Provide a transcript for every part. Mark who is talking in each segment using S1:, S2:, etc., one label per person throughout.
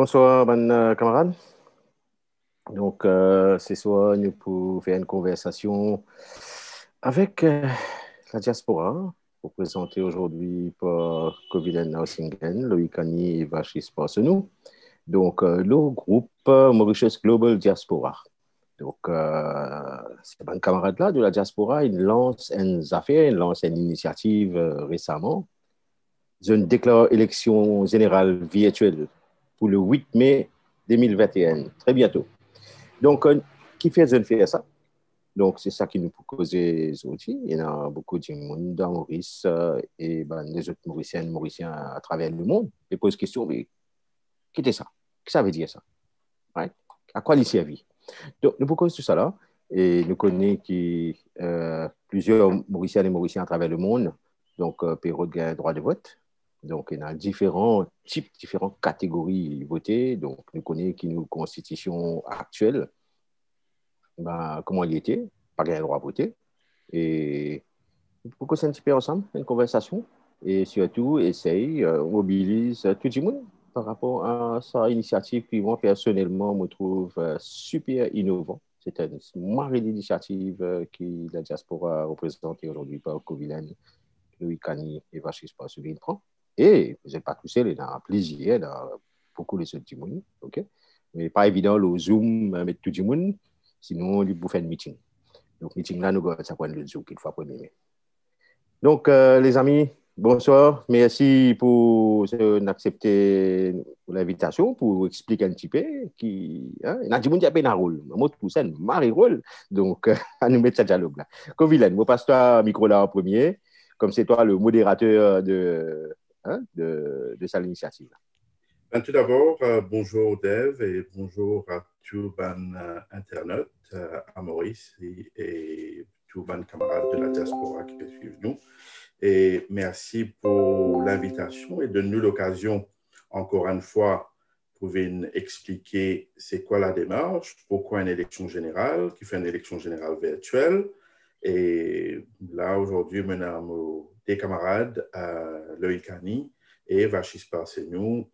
S1: Bonsoir, camarades. Donc, ce soir, nous pouvons faire une conversation avec la diaspora, représentée aujourd'hui par Covilen Nausingen, Loïc Agny et Vachis Parsenou. Donc, le groupe Mauritius Global Diaspora. Donc, ces bons camarades-là de la diaspora, ils lancent une affaire, ils lancent une initiative récemment. Ils ont déclaré élection générale virtuelle pour le 8 mai 2021, très bientôt. Donc, qui fait ça? Donc, c'est ça qui nous propose aujourd'hui. Il y en a beaucoup de monde dans Maurice et les autres Mauriciens à travers le monde. Ils posent question, mais qu'est-ce que ça? Qu'est-ce que ça veut dire ça? Ouais. À quoi il servit? Donc, nous proposons tout ça là et nous connaissons plusieurs Mauriciens et Mauriciens à travers le monde, donc Pérou a droit de vote. Donc, il y a différents types, différentes catégories votées. Donc, nous connaissons qui nous constitution actuelle, comment il était, pas gagné le droit à voter. Et pourquoi c'est un petit peu ensemble, une conversation, et surtout, essaye, mobilise tout le monde par rapport à sa initiative qui, moi, personnellement, me trouve super innovant. C'est une marée d'initiatives que la diaspora représentée aujourd'hui par Covilen, Loïc Agny et Vachis Parsenou prend. Et vous n'êtes pas tout seul, il y a plaisir dans beaucoup de autres monde, ok? Mais pas évident le Zoom mettre tout le monde, sinon il faut faire un meeting. Donc meeting là, nous ça prend le Zoom qu'il faut premier. Donc les amis, bonsoir, merci pour accepter l'invitation pour expliquer un petit peu qui il y a du monde qui a bien un rôle, moi tout ça, marre rôle. Donc à nous mettre ce dialogue là. Covilen, moi passe toi micro là en premier, comme c'est toi le modérateur de cette initiative.
S2: Tout d'abord, bonjour Dave et bonjour à tous les internautes à Maurice et tous les camarades de la diaspora qui suivent nous. Et merci pour l'invitation et de nous l'occasion, encore une fois, pour expliquer c'est quoi la démarche, pourquoi une élection générale, qui fait une élection générale virtuelle. Et là, aujourd'hui, nous des camarades, Loïc Agny et Vachis Parsenou,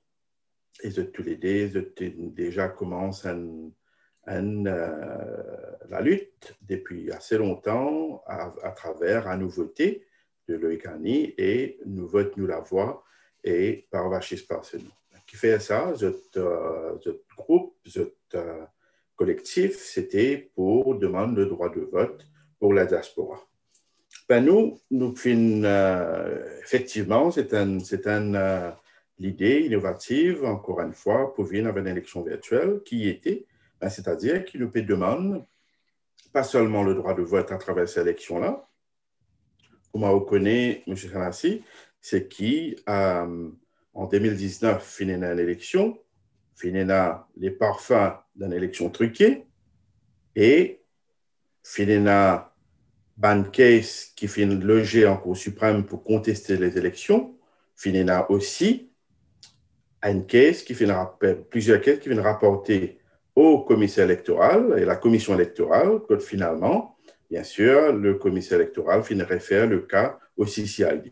S2: et tous les deux, déjà commencent la lutte depuis assez longtemps à travers la nouveauté de Loïc Agny et nous vote nous la voix et par Vachis Parsenou. Qui fait ça, ce groupe, ce collectif, c'était pour demander le droit de vote pour la diaspora. Nous effectivement, c'est l'idée innovative, encore une fois, pour venir avec une élection virtuelle qui était, c'est-à-dire qui nous peut demander pas seulement le droit de vote à travers cette élection-là, comme on reconnaît M. Khanassi, c'est qui, en 2019, finit une élection, finit les parfums d'une élection truquée, et finit ban case qui finit logé en Cour suprême pour contester les élections, finit aussi une caisse qui plusieurs caisses qui viennent rapporter au commissaire électoral et la commission électorale que finalement, bien sûr, le commissaire électoral finirait faire le cas au CCID.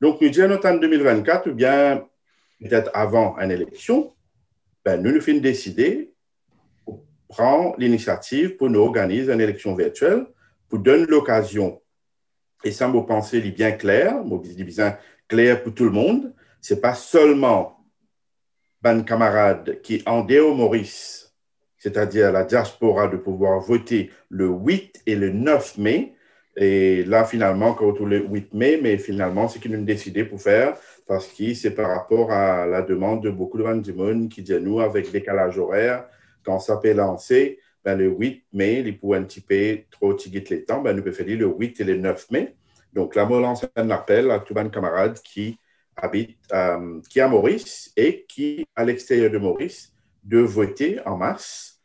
S2: Donc, nous disons en 2024, ou bien peut-être avant une élection, nous finissons décider de prendre l'initiative pour nous organiser une élection virtuelle pour donner l'occasion, et ça me pensée bien clair, bien clair pour tout le monde, ce n'est pas seulement ban camarades qui en dehors Maurice, c'est-à-dire la diaspora, de pouvoir voter le 8 et le 9 mai. Et là, finalement, quand on le 8 mai, mais finalement, c'est qu'ils ont décidé pour faire, parce que c'est par rapport à la demande de beaucoup de gens du monde qui disent nous, avec décalage horaire, quand ça peut lancer, le 8 mai, il pourrait un petit peu trop tigiter les temps, nous pouvons faire le 8 et le 9 mai. Donc là, je lance un appel à tous les camarades qui habite, qui est à Maurice et qui, à l'extérieur de Maurice, de voter en masse,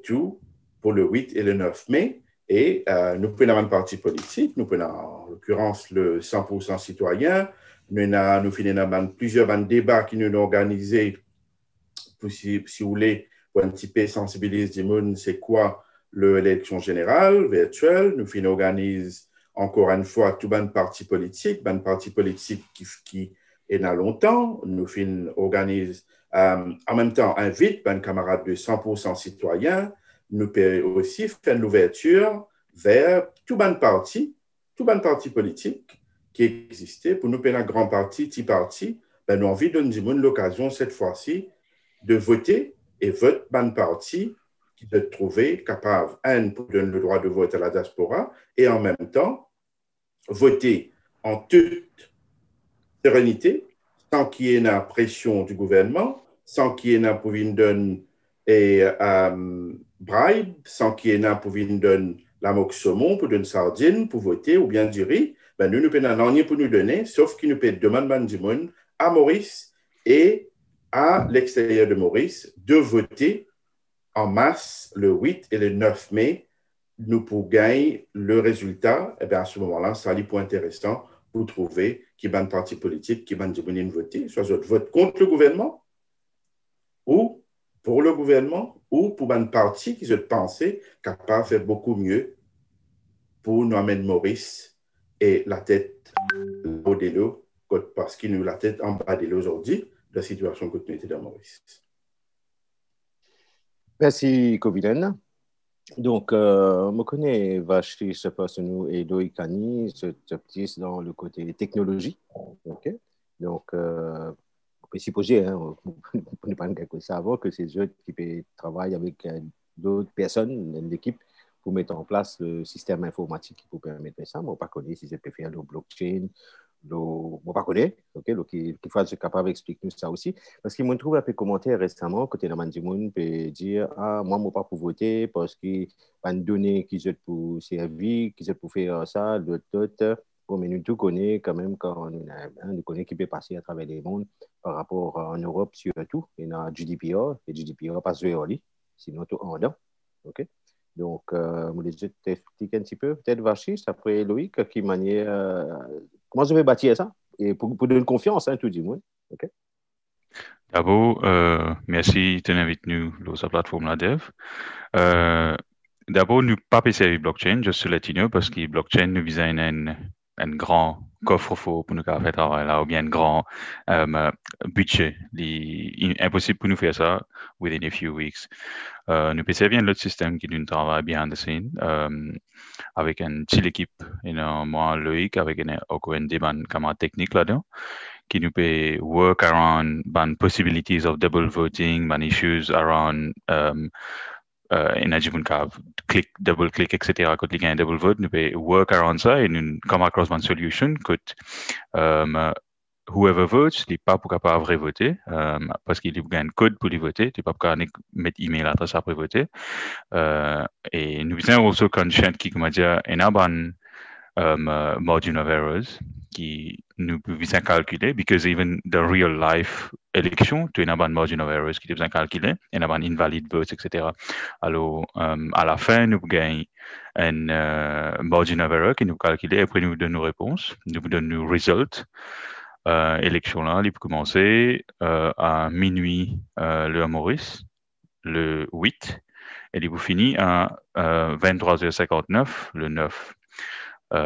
S2: tout pour le 8 et le 9 mai. Et nous pouvons avoir une partie politique, nous pouvons, en l'occurrence, le 100% citoyen. Nous finissons plusieurs débats qui nous ont organisés, si vous voulez, pour un petit peu sensibiliser les gens, c'est quoi l'élection générale virtuelle. Nous finissons organiser encore une fois tout un parti politique qui est là longtemps. Nous organisons En même temps, invite ben, camarades de 100% citoyens, nous peut aussi faire l'ouverture vers tout ban parti politique qui existait pour nous payer un grand parti, petit parti, ben, nous envie de nous donner l'occasion cette fois-ci de voter et vote ban parti qui se trouver capable, pour donner le droit de vote à la diaspora et en même temps voter en toute sérénité, sans qu'il y ait une pression du gouvernement, sans qu'il y ait une pour une donne et bribe, sans qu'il y ait une pour une donne la moque saumon, pour une sardine, pour voter, ou bien du riz, ben nous payons rien pour nous donner, sauf qu'il nous paye demande du monde à Maurice et à l'extérieur de Maurice de voter en masse le 8 et le 9 mai, nous pour gagner le résultat, et bien à ce moment-là, ça allait pour intéressant pour trouver qui est un parti politique, qui est un voter, soit je vote contre le gouvernement, ou pour le gouvernement, ou pour un parti qui se pensait capable de faire beaucoup mieux pour nous amener Maurice et la tête au délo, parce qu'il nous la tête en bas de l'eau aujourd'hui, la situation que nous était dans Maurice.
S1: Merci, Koviden. Donc, je connais Vachi, je pense, nous et Loïc Kani, ce petit dans le côté technologie. OK? Donc, on peut supposer, hein, on ne pas savoir que c'est eux qui travaillent avec d'autres personnes de l'équipe pour mettre en place le système informatique qui peut permettre ça. Moi, je ne connais pas si je peux faire le blockchain. Je ne connais pas, OK? Donc, il faut être capable d'expliquer nous ça aussi. Parce qu'il me trouve un peu commentaire récemment, côté de Mandimoun, peut dire, ah, moi, je ne peux pas pour voter parce qu'il y a une donnée qui sont pour servir, qui sont pour faire ça, d'autres. Bon, mais nous tous connaissons quand même quand nous connaissons qui peut passer à travers les mondes par rapport en Europe surtout. Il y a GDPR, et GDPR passe vers lui, sinon tout en dedans. OK? Donc, je vais t'expliquer un petit peu, peut-être Vachis, après Loïc, qui manière, comment je vais bâtir ça? Et pour donner confiance, hein, tout du monde. OK?
S3: D'abord, merci de nous inviter sur la plateforme la Dev. D'abord, nous pas passer blockchain, juste sur Latino, parce que blockchain nous vise un grand coffre-fort pour nous faire travail là, ou bien un grand budget. Il est impossible pour nous faire ça within a few weeks. Nous pensons bien l'autre système qui nous travaille behind the scene, avec une petite équipe, moi, Loïc, avec un débat camarade technique là-dedans, qui nous peut work around ban possibilities of double voting, ban issues around in double click, etc. Quand il y a un double vote, nous peut work around ça et nous come across one solution que whoever votes, il n'est pas capable de voter parce qu'il y a un code pour les voter, tu n'es pas capable de mettre email adresse après voter. Et nous sommes aussi conscients qu'il y a un margin of errors qui nous besoin calculer because even the real life election tu as un margin of errors qui besoin calculer et un invalid votes etc. Alors à la fin nous gagnons un margin of error qui nous calcule et après nous donne nos réponses, nous donne nos results. Élection là, il peut commencer à minuit le Maurice, le 8 et il peut finir à 23h59 le 9.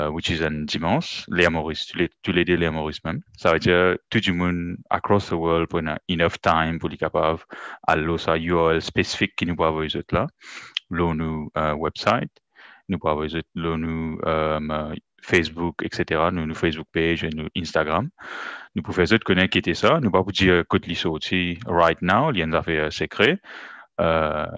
S3: Which is un dimanche, les Maurice, tous les deux les Maurice même. Ça veut dire tout le monde across the world pour enough time pour être capable à l'autre URL spécifique qui nous peut avoir les autres là, nous website, nous peut avoir les autres nous Facebook, etc., nous Facebook page et nous Instagram. Nous pouvons faire autres connaître qui était ça. Nous pas vous dire que les sorties right now, il y a une affaire secret.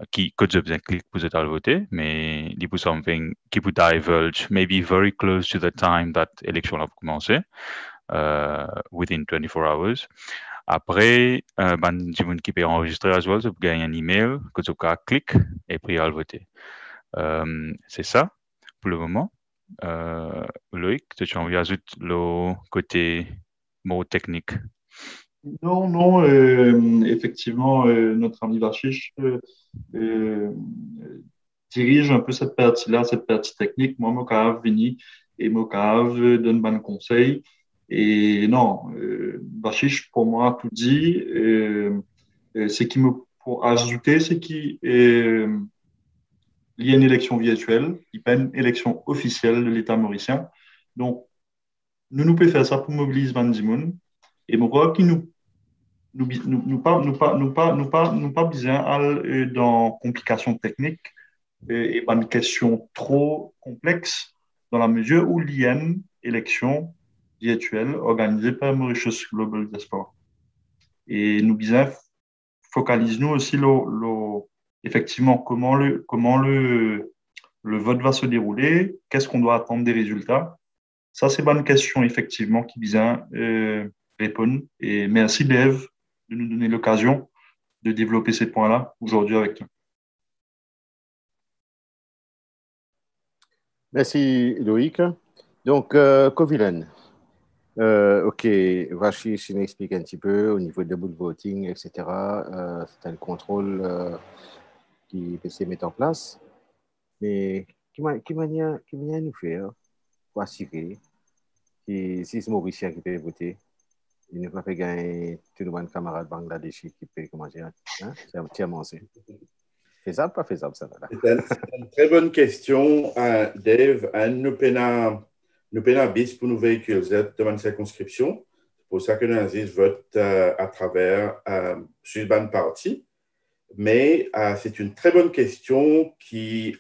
S3: Qui could have been click pour le voter, mais il peut something qui peut divulge maybe very close to the time that election a commencé, within 24 hours. Après, ben, qui peut enregistrer as well, vous gagnez un email que vous pouvez cliquer et puis à le voter. C'est ça pour le moment. Loïc, tu as envie d'ajouter le côté mot technique?
S4: Non, effectivement, notre ami Vachish dirige un peu cette partie-là, cette partie technique. Moi, Mokav, Vini et Mokav donne bon conseil. Et non, Vachish, pour moi, tout dit. Ce qui me pour ajouter, c'est qu'il y a une élection virtuelle, il n'y a pas une élection officielle de l'État mauricien. Donc, nous pouvons faire ça pour mobiliser Van Dimoun. Et moi, qui nous nous pas besoin aller dans complications techniques et pas une question trop complexe dans la mesure où l'IN, élection virtuelle organisée par Mauritius Global Diaspora. Et nous besoin focalise-nous aussi effectivement comment le vote va se dérouler, qu'est-ce qu'on doit attendre des résultats. Ça, c'est pas une question effectivement qui vient répondre. Et merci Dave de nous donner l'occasion de développer ces points-là aujourd'hui avec toi.
S1: Merci Loïc. Donc, Covilen. OK, Vachi, je m'explique un petit peu au niveau de double voting, etc. C'est un contrôle qui peut se mettre en place. Mais qui manière nous faire pour assurer que si c'est Mauricien qui peut voter, il ne va pas gagner tout le monde camarade bangladeshi qui peut commencer tiens, c'est faisable, pas faisable ça là.
S2: C'est une très bonne question, Dave. Nous peinons bis pour nous véhiculer devant une circonscription. C'est pour ça que nous votent à travers Sud-Ban Party. Mais c'est une très bonne question qui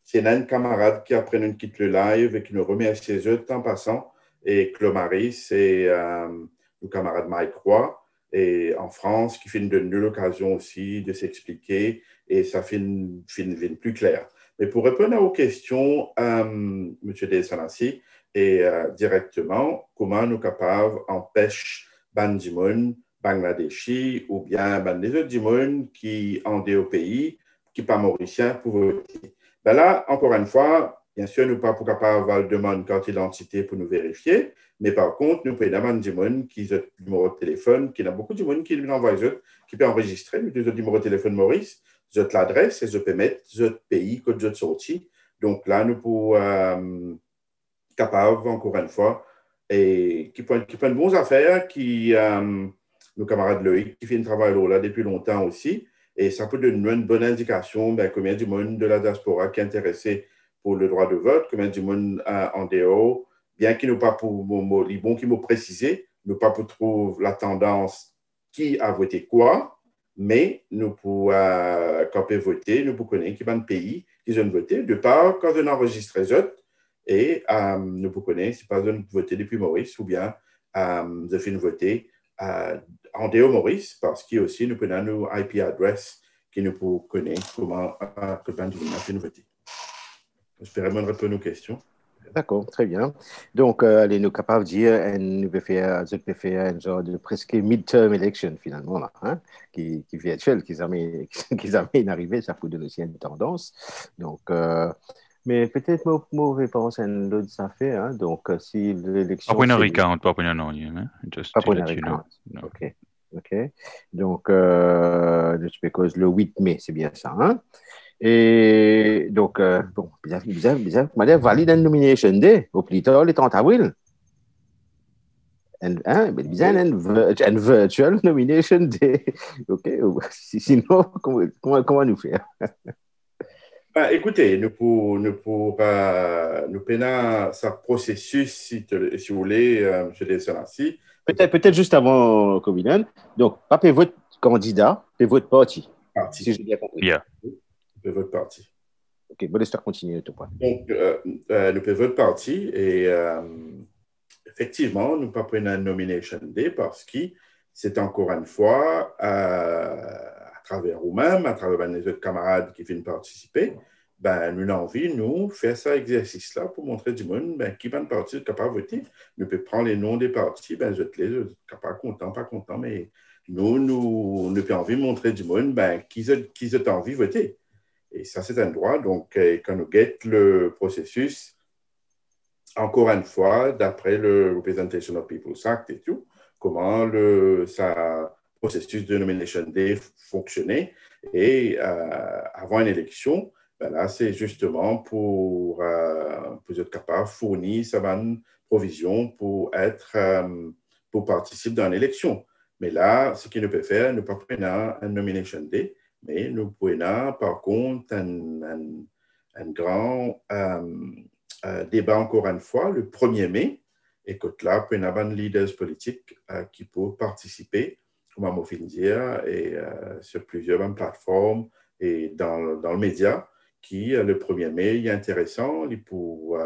S2: c'est un camarade qui après nous quitte le live et qui nous remercie ses en passant. Et Clomaris, c'est le camarade Mike Roy, et en France, qui fait de nous l'occasion aussi de s'expliquer et ça fait une plus clair. Mais pour répondre aux questions, M. Desanassi, et directement, comment nous capables empêcher Bandimon, Bangladeshi ou bien des autres Dimon qui ont des pays, qui pas mauriciens pour voter. Ben là, encore une fois, bien sûr, nous ne sommes pas capables de demander carte d'identité pour nous vérifier, mais par contre, nous pouvons demander des gens qui ont le numéro de téléphone, qui a beaucoup de gens qui nous envoient, qui peuvent enregistrer le numéro de téléphone Maurice, l'adresse, et je peux mettre le pays que je sorti. Donc là, nous pouvons capables, encore une fois, et qui font de bonnes affaires, qui nos camarades Loïc, qui fait un travail là depuis longtemps aussi, et ça peut donner une bonne indication combien du monde de la diaspora qui est intéressé pour le droit de vote, combien du monde en dehors, bien qu'il n'ait pas pour les bons qui m'ont précisé, nous pas pour trouver la tendance qui a voté quoi, mais nous pour quand on peut voter, nous pour connaître qui va un pays qui ont voté, de part quand on enregistre les autres, et nous vous connaissons, si pas besoin de voter depuis Maurice, ou bien de faire voter en dehors Maurice, parce qu'il y a aussi nous prenons nos IP adresse qui nous pour connaître comment que Benjamin a fait nous voter. J'espère que répondre aux questions.
S1: D'accord, très bien. Donc, allez, nous capables de dire, nous peut faire un genre de presque midterm election finalement, là, hein, qui est virtuel, qui jamais arrivé, ça peut donner aussi une tendance. Donc, mais peut-être mauvais pense à une autre affaire, hein, donc si l'élection...
S3: Pas pour une recount, pas pour une non, just
S1: pas
S3: to
S1: pour
S3: let you know.
S1: No. OK. Donc, just because le 8 mai, c'est bien ça, hein? Et donc, bon, bizarre, madame valide une nomination day, au plus tard, le 30 avril. Bizarre, une virtual nomination day. OK, sinon, comment nous faire?
S2: Écoutez, nous prenons ce processus, si vous voulez, M. Desanassi.
S1: Peut-être juste avant Covilen. Donc, pas pour votre candidat, pour votre parti. Si j'ai bien compris.
S3: Yeah.
S2: Pour votre parti.
S1: OK, bon, laisse-toi continuer. Tout point.
S2: Donc, nous pouvons votre parti et effectivement, nous ne pas prendre un nomination day parce que c'est encore une fois à travers vous-même, à travers les autres camarades qui viennent participer, nous avons envie, nous, faire cet exercice-là pour montrer du monde qui va une partie capable de voter. Nous pouvons prendre les noms des partis, je les capables content, pas content, mais nous avons envie de montrer du monde qui ont envie de voter. Et ça, c'est un droit. Donc, quand nous guettons le processus, encore une fois, d'après le Representation of People's Act et tout, comment le processus de nomination day fonctionnait. Et avant une élection, là, c'est justement pour être capable de fournir certaines provisions pour participer dans l'élection. Mais là, ce qu'il ne peut faire, ne pas prendre un nomination day, mais nous pouvons, par contre, un grand débat encore une fois, le 1er mai, et que là, nous avons des leaders politiques qui peuvent participer comment on fait dire, et sur plusieurs mêmes plateformes et dans le média, qui, le 1er mai, est intéressant pour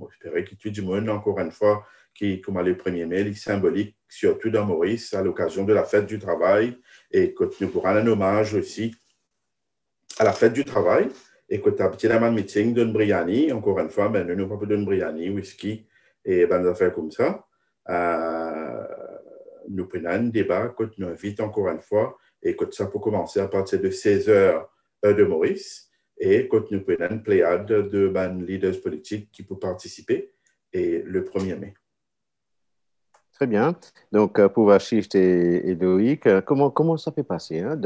S2: espérer que tout le monde, encore une fois, qui, comme le 1er mai, est symbolique, surtout dans Maurice, à l'occasion de la fête du travail, et que nous pourrons un hommage aussi à la fête du travail, et que tu as petit meeting d'un Briani, encore une fois, nous n'avons pas d'un Briani, whisky, et des affaires comme ça. Nous prenons un débat, que nous invitons encore une fois, et que ça peut commencer à partir de 16h heure de Maurice, et que nous prenons une pléiade de leaders politiques qui peuvent participer, et le 1er mai.
S1: Très bien. Donc, pour Vachich et Loïc, comment ça peut passer, hein,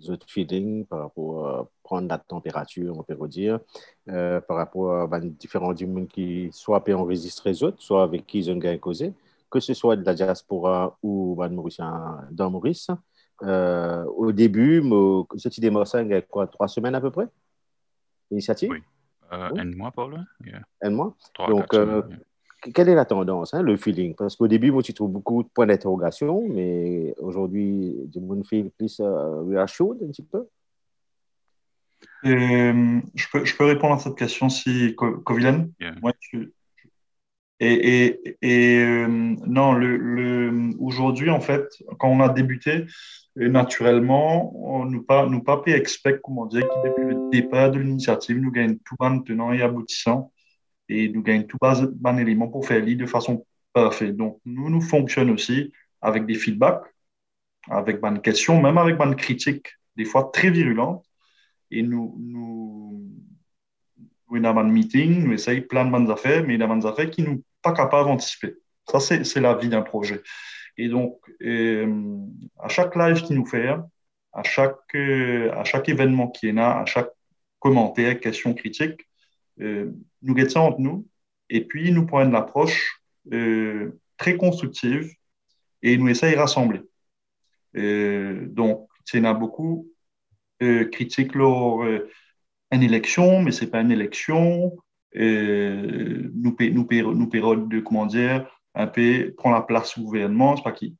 S1: votre feeling par rapport à prendre la température, on peut dire, par rapport à différents du monde qui soit peut enregistrer les autres, soit avec qui ils ont gagné causé, que ce soit de la diaspora ou Mauricien dans Maurice. Au début, cette idée m'a il y a quoi, 3 semaines à peu près? Initiative?
S3: Oui. Un mois, Paul? Yeah.
S1: Un mois?
S3: 3
S1: Donc,
S3: 4 semaines.
S1: quelle est la tendance, hein, le feeling? Parce qu'au début, moi, tu trouves beaucoup de points d'interrogation, mais aujourd'hui, du monde fait plus reassured un petit peu.
S4: Je peux répondre à cette question si Covilen.
S3: Yeah.
S4: Ouais, non, aujourd'hui, en fait, quand on a débuté, naturellement, nous pas pu expect, comment dire, que depuis le départ de l'initiative, nous gagnons tout ban tenant et aboutissant, et nous gagnons tout ban élément pour faire l'île de façon parfaite. Donc, nous fonctionnons aussi avec des feedbacks, avec ban questions, même avec ban critiques, des fois très virulentes, et nous avons un meeting, nous essayons plein de bonnes affaires, mais il y a des affaires qui nous pas capables d'anticiper. Ça, c'est la vie d'un projet. Et donc, à chaque live qui nous fait, à chaque événement qui est là, à chaque commentaire, question, critique, nous guettons ça entre nous, et puis nous prenons une approche très constructive et nous essayons de rassembler. Donc, il y en a beaucoup critiquent leur une élection, mais ce n'est pas une élection. Nous période de, comment dire, un peu prend la place au gouvernement. C'est pas qui.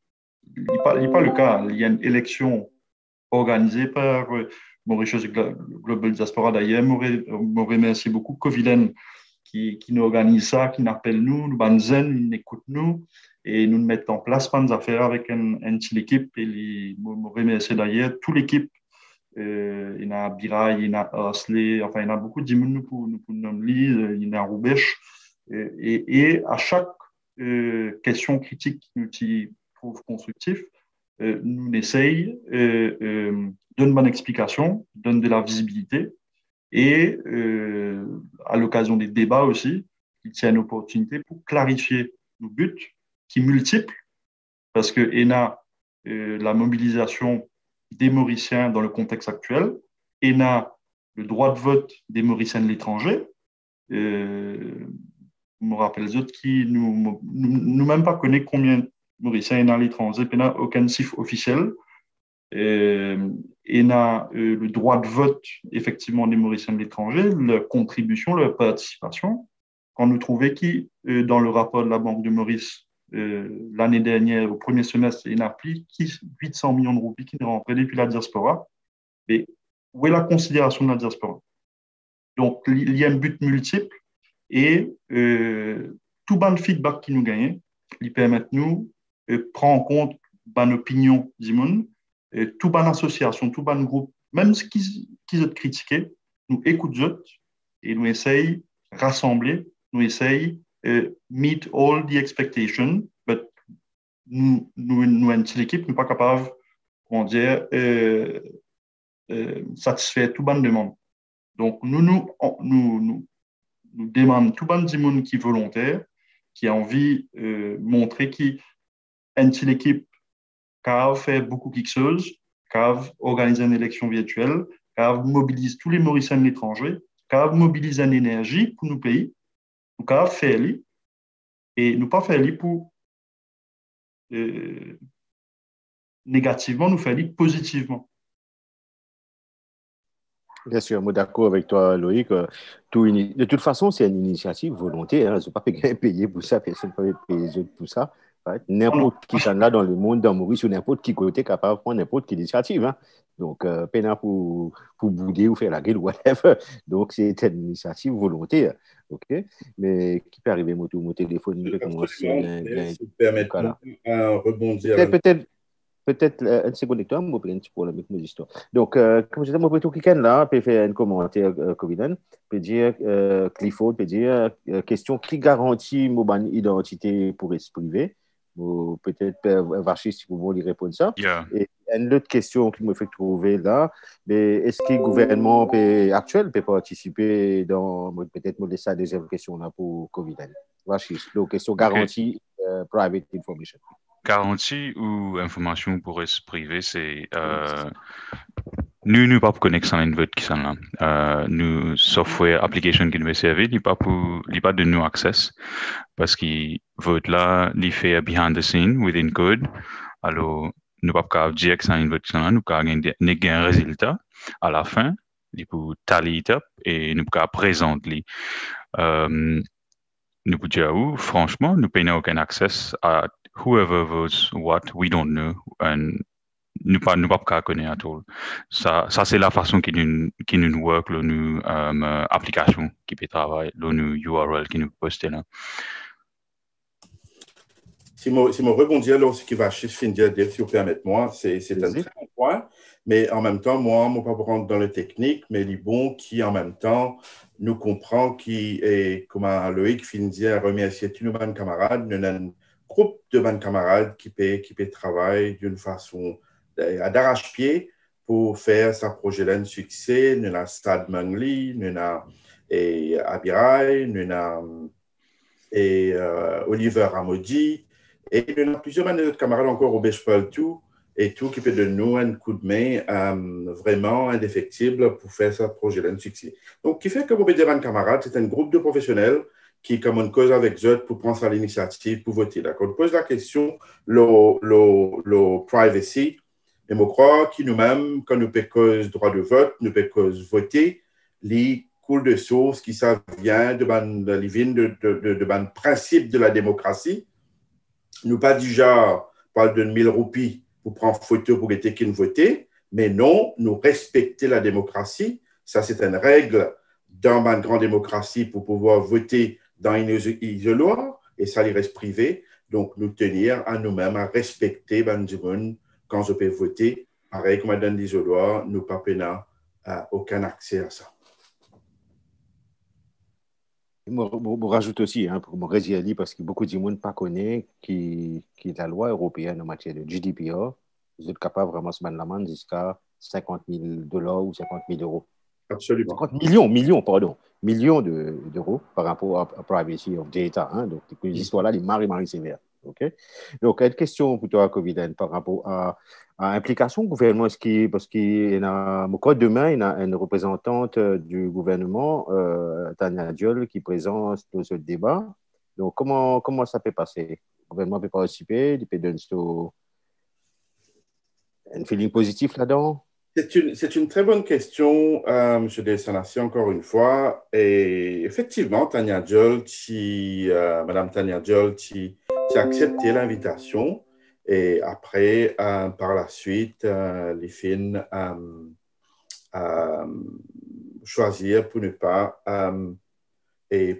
S4: Il n'est pas le cas. Il y a une élection organisée par Mauritius Global Diaspora. D'ailleurs, je remercie beaucoup Covilen qui nous organise ça, qui nous appelle nous banzen, ils écoutent nous et nous mettons en place plein d'affaires avec une petite équipe. Et je remercie d'ailleurs toute l'équipe. Il y a Bira, il y a Asley, enfin, il y a beaucoup de gens pour nous nommer, il y a Roubèche. Et à chaque question critique qui nous trouve constructive, nous essayons donner une bonne explication, donner de la visibilité. Et à l'occasion des débats aussi, il y a une opportunité pour clarifier nos buts qui multiples, parce que il y a la mobilisation des Mauriciens dans le contexte actuel, et a le droit de vote des Mauriciens de l'étranger. Je me rappelle les autres qui nous même pas connaissent combien de Mauriciens il y a à l'étranger, il n'y a aucun chiffre officiel. Et a le droit de vote effectivement des Mauriciens de l'étranger, leur contribution, leur participation. Quand nous trouvons qui, dans le rapport de la Banque de Maurice, l'année dernière, au premier semestre, il y a plus 800 millions de roupies qui sont rentrés depuis la diaspora. Et où est la considération de la diaspora? Donc, il y a un but multiple et tout bon feedback qui nous gagne, il permet nous prendre en compte bonne opinion du monde, tout bonne association, tout bon groupe, même ce qui ont critiqué, nous écoutons et nous essayons de rassembler, nous essayons meet all the expectations, but nous une équipe n'est pas capable, comment dire, satisfaire tout bon demande. Donc, nous demandons tout bon du monde qui est volontaire, qui a envie de montrer qu'une équipe qui a fait beaucoup quelque chose, qui a organisé une élection virtuelle, qui a mobilisé tous les Mauriciens de l'étranger, qui a mobilisé une énergie pour nos pays, qui a fait l'île, et nous pas faire l'île pour négativement, nous faire l'île positivement.
S1: Bien sûr, moi d'accord avec toi, Loïc. De toute façon, c'est une initiative volontaire. Hein. Je ne suis pas payé pour ça, personne ne peut payer les autres pour ça. Right? N'importe qui s'en là dans le monde, dans Maurice, ou n'importe qui côté capable de prendre n'importe quelle initiative. Hein? Donc, peine pour bouder ou faire la gueule ou whatever. Donc, c'est une initiative volontaire. OK? Mais qui peut arriver, mon téléphone, il commence
S2: Absolument. Si vous permettez de rebondir.
S1: Peut-être un second lecteur, je vais prendre un petit problème avec mes histoires. Donc, comme je disais, moi, tout week-end là, peut faire un commentaire, Covidan, peut dire, Clifford, peut dire, question qui garantit mon identité pour être privé. Peut-être, Varchis, si vous voulez répondre ça.
S3: Yeah.
S1: Et une autre question qui me fait trouver là, mais est-ce que le gouvernement actuel peut participer dans, peut-être, me laisser la deuxième question là pour Covidan. Varchis, donc, question garantie, private information.
S3: Garantie ou information pour être privé, c'est nous pas pour connexion à une vote qui sont là. Nous software application qui nous servent, il pas de nous access parce qu'il vote là, il fait behind the scene within code. Alors nous pas dire que c'est une vote qui sont là, nous gagner un résultat à la fin, il peut tally it up et nous pas présenter. Nous pouvons dire franchement, nous n'avons aucun access à whoever votes what, we don't know, and nous pas connaître à tout. Ça c'est la façon qui nous work, nous application qui peut travailler, nous URL qui nous poste là.
S2: Si je rebondir là, ce qui va finir, si vous permettez-moi, c'est un très bon point. Mais en même temps, moi, je ne vais pas rentrer dans le technique, mais les bons qui, en même temps, nous comprend qui est, comme Loïc finit à remercier tous nos bonnes camarades, nous avons un groupe de bonnes camarades qui peut travailler d'une façon d'arrache-pied pour faire ce projet-là un succès. Nous avons Stade Mangli, nous avons Abirai, nous avons Oliver Amodi, et nous avons plusieurs de nos camarades encore au Bechpal tout, et tout qui peut donner nous un coup de main vraiment indéfectible pour faire ce projet-là un succès. Donc, qui fait que vous pouvez dire à un camarade, c'est un groupe de professionnels qui, comme une cause avec eux, pour prendre l'initiative, pour voter. D'accord? On pose la question, le privacy, et je crois que nous-mêmes, quand nous pouvons cause droit de vote, nous pouvons cause voter, les cours de source qui ça vient de principe de la démocratie, nous pas déjà parle de 1000 roupies pour prendre photo pour être qui voter, mais non, nous respecter la démocratie. Ça, c'est une règle dans une grande démocratie pour pouvoir voter dans une isoloir, et ça, il reste privé. Donc, nous tenir à nous-mêmes à respecter du monde quand je peux voter. Pareil comme dans l'isoloir, nous pas aucun accès à ça.
S1: Je rajoute aussi, pour me redire, parce que beaucoup de monde ne connaissent pas qui est la loi européenne en matière de GDPR. Vous êtes capable vraiment de se mettre l'amende jusqu'à $50,000 ou 50,000 euros.
S2: Absolument.
S1: 50 millions d'euros par rapport à privacy of data. Donc, les histoires-là, les maris sévères. Okay? Donc, une question pour toi, Covidan, par rapport à l'implication du gouvernement. Parce qu'il y a, demain, il y a une représentante du gouvernement, Tania Diol, qui présente ce débat. Donc, comment ça peut passer? Le gouvernement peut participer, il peut donner un feeling positif là-dedans?
S2: C'est une très bonne question, M. Delsanassi, encore une fois. Et effectivement, Mme Tania Diol, qui a accepté l'invitation. Et après, par la suite, les filles choisir pour ne pas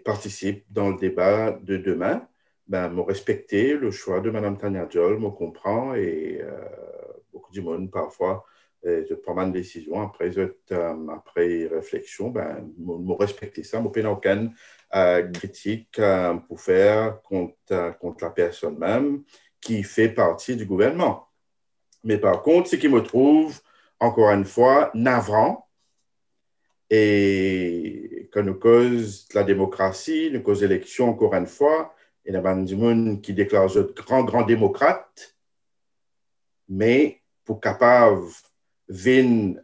S2: participer dans le débat de demain. Me respecter le choix de Mme Tania Diol, me comprend, et beaucoup de monde parfois. Je prends ma décision après réflexion, me respecter ça, je n'ai aucune critique pour faire contre la personne même qui fait partie du gouvernement. Mais par contre, ce qui me trouve, encore une fois, navrant, et quand nous cause la démocratie, nous cause l'élection, encore une fois, il y a des gens qui déclarent grand démocrate, mais pour capable venir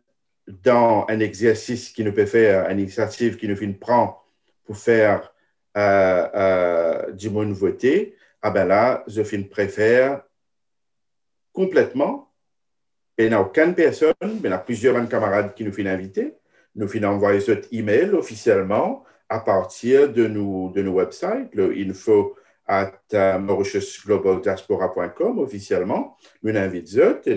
S2: dans un exercice qui nous peut faire, une initiative qui nous prend pour faire du monde voter, là, je préfère complètement, et il n'y a aucune personne, mais il y a plusieurs camarades qui nous finissent inviter, nous finissons envoyer cet email officiellement à partir de nos websites, le info mauritiusglobaldiaspora.com officiellement. Nous invitons. Et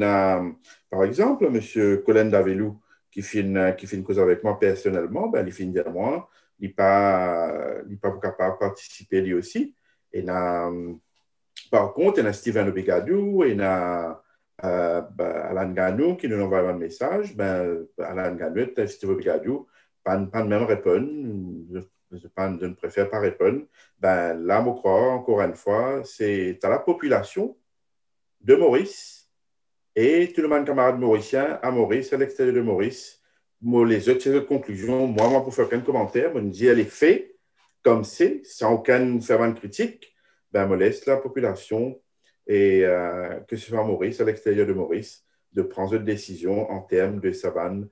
S2: par exemple, M. Colin Davelou, qui fait une cause avec moi personnellement, ben, il finit à moi, il n'est pas capable de participer lui aussi. Et par contre, il y a Steven Obigadou, il y a Alan Ganou qui nous envoie un message. Ben, Alan Ganou, Steven Obigadou, pas de même répondre. Je ne préfère pas répondre. Ben, là, je crois, encore une fois, c'est à la population de Maurice et tout le monde camarade mauricien à Maurice, à l'extérieur de Maurice. Moi, les autres conclusions, moi, pour faire aucun commentaire, je me dis, elle est faite comme c'est, sans aucune fervente critique, ben, je laisse la population, et que ce soit à Maurice, à l'extérieur de Maurice, de prendre une décision en termes de savane,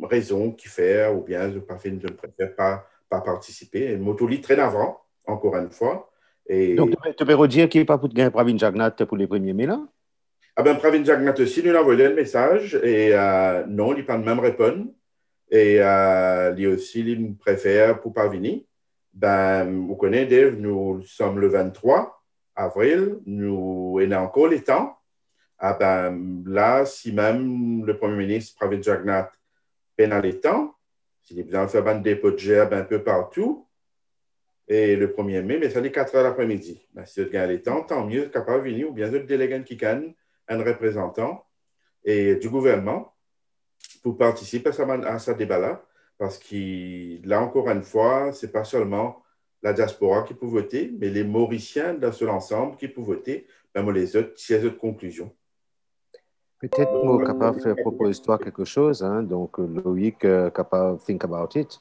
S2: raison qui fait, ou bien je ne préfère pas participer. Et Motoli très avant, encore une fois. Et
S1: donc, tu peux redire qu'il n'y a pas pour gagner Pravin Jagnat pour les premiers mai là?
S2: Ah ben, Pravin Jagnat aussi, nous avons envoyé un message et non, il n'a pas de même répondre. Et lui aussi, il préfère pour pas venir. Ben, vous connaissez, Dave, nous sommes le 23 avril, nous avons encore les temps. Ah ben, là, si même le Premier ministre Pravin Jagnat peine les temps, s'il est besoin de faire un dépôt de gerbe un peu partout, et le 1er mai, mais ça dit 4 heures l'après-midi. Ben, si vous avez les temps, tant mieux, capable de venir, ou bien de déléguer un représentant et du gouvernement pour participer à ce débat-là, parce que là, encore une fois, ce n'est pas seulement la diaspora qui peut voter, mais les Mauriciens dans son ensemble qui peuvent voter, même les autres conclusions.
S1: Peut-être moi capable de faire proposer toi quelque chose, hein, donc Loïc capable de think about it.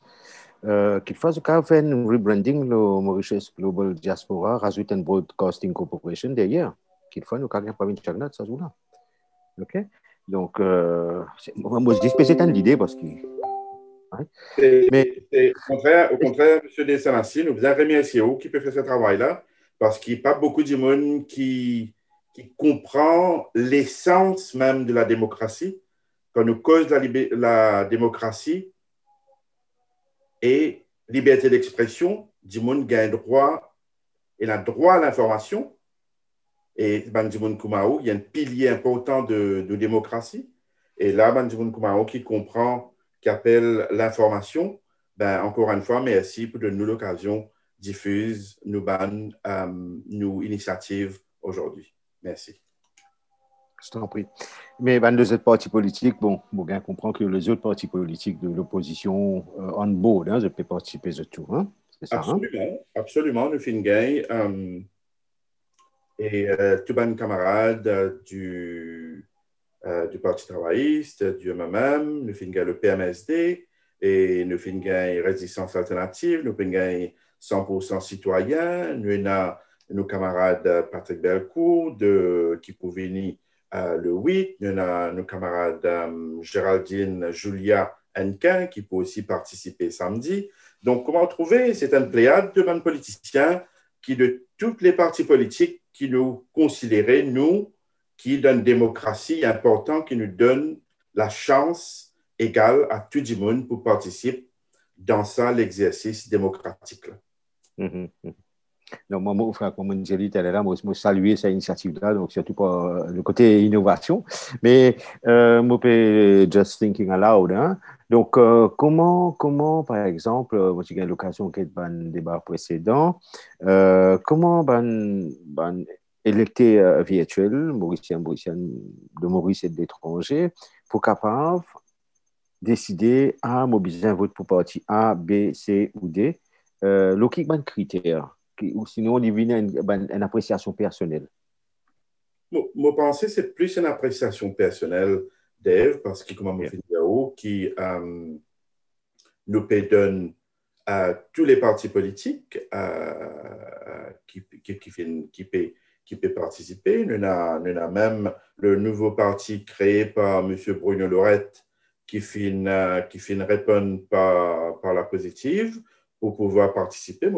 S1: Qu'il fasse faire un rebranding le Mauritius Global Diaspora, rajoute une Broadcasting Corporation derrière. Qu'il fasse nous carrément pas une chagnat, ça joue là. Ok? Donc, moi je dis que c'est une idée parce que.
S2: Hein? Mais au contraire, M. Desanassi, nous vous remercions qui peut faire ce travail-là parce qu'il n'y a pas beaucoup de monde qui comprend l'essence même de la démocratie. Quand nous cause la démocratie et liberté d'expression, du monde gagne droit, il a droit à l'information. Et Bandimoun Kumaou, il y a un pilier important de démocratie. Et là, Bandimoun Kumaou qui comprend, qui appelle l'information, ben, encore une fois, merci pour de nous l'occasion diffuse nos initiatives aujourd'hui. Merci.
S1: Je t'en prie. Mais les autres partis politiques, bon, vous bien comprendre que les autres partis politiques de l'opposition on board, hein, je peux participer de tout. Hein?
S2: C'est ça, absolument, hein? Absolument. Nous faisons gain. Et tous les camarades du Parti travailliste, du MMM, nous faisons le PMSD, et nous faisons Résistance alternative, nous faisons 100% citoyens, nous avons nos camarades Patrick Belcourt qui peut venir le 8, nous avons nos camarades Géraldine Julia Henquin qui peut aussi participer samedi. Donc, comment trouver? C'est une pléiade de bonnes politiciens qui, de toutes les partis politiques, qui nous considéraient, nous, qui dans une démocratie important, qui nous donne la chance égale à tout le monde pour participer dans ça, l'exercice démocratique.
S1: Donc, moi, comme on disait tout à l'heure, moi, saluer cette initiative-là, donc surtout pour le côté innovation. Mais, moi, just thinking aloud, hein. Donc, comment, par exemple, moi, j'ai eu l'occasion de un débat précédent, comment, électé virtuel, Mauricien de Maurice et de l'étranger, pour capable décider à mobiliser un vote pour parti A, B, C ou D, l'aucun ban critère, ou sinon on devine une appréciation personnelle.
S2: Moi, pensée, c'est plus une appréciation personnelle, Dave, parce que comme on fait une vidéo qui nous donne tous les partis politiques qui peut participer. Nous avons même le nouveau parti créé par M. Bruno Lorette qui fait répondre par la positive pour pouvoir participer.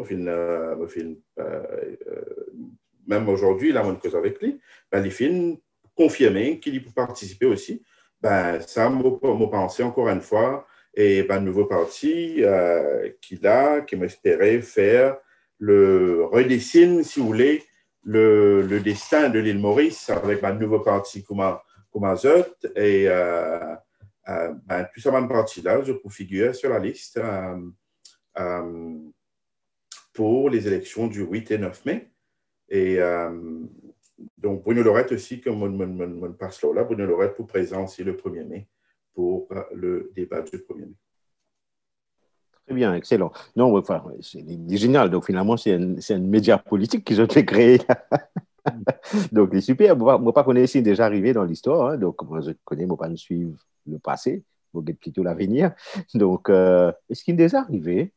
S2: Même aujourd'hui, là, on cause avec lui, il fait confirmer qu'il peut participer aussi. Ça, je pensais encore une fois, et le nouveau parti qui m'espérait faire redessine, si vous voulez, le destin de l'île Maurice avec un nouveau parti comme Azot et tout ça, une partie-là, je peux figurer sur la liste pour les élections du 8 et 9 mai. Et donc, Bruno Lorette aussi, comme on passe là, Bruno Lorette pour présent aussi le 1er mai pour le débat du 1er mai.
S1: Très bien, excellent. Non, enfin, c'est génial. Donc, finalement, c'est un média politique qu'ils ont fait créer. Donc, c'est super. Moi, pas connaissais déjà arrivé dans l'histoire. Hein. Donc, moi, je connais, moi, pas suivre le passé, moi, plutôt l'avenir. Donc, est-ce qu'il est déjà arrivé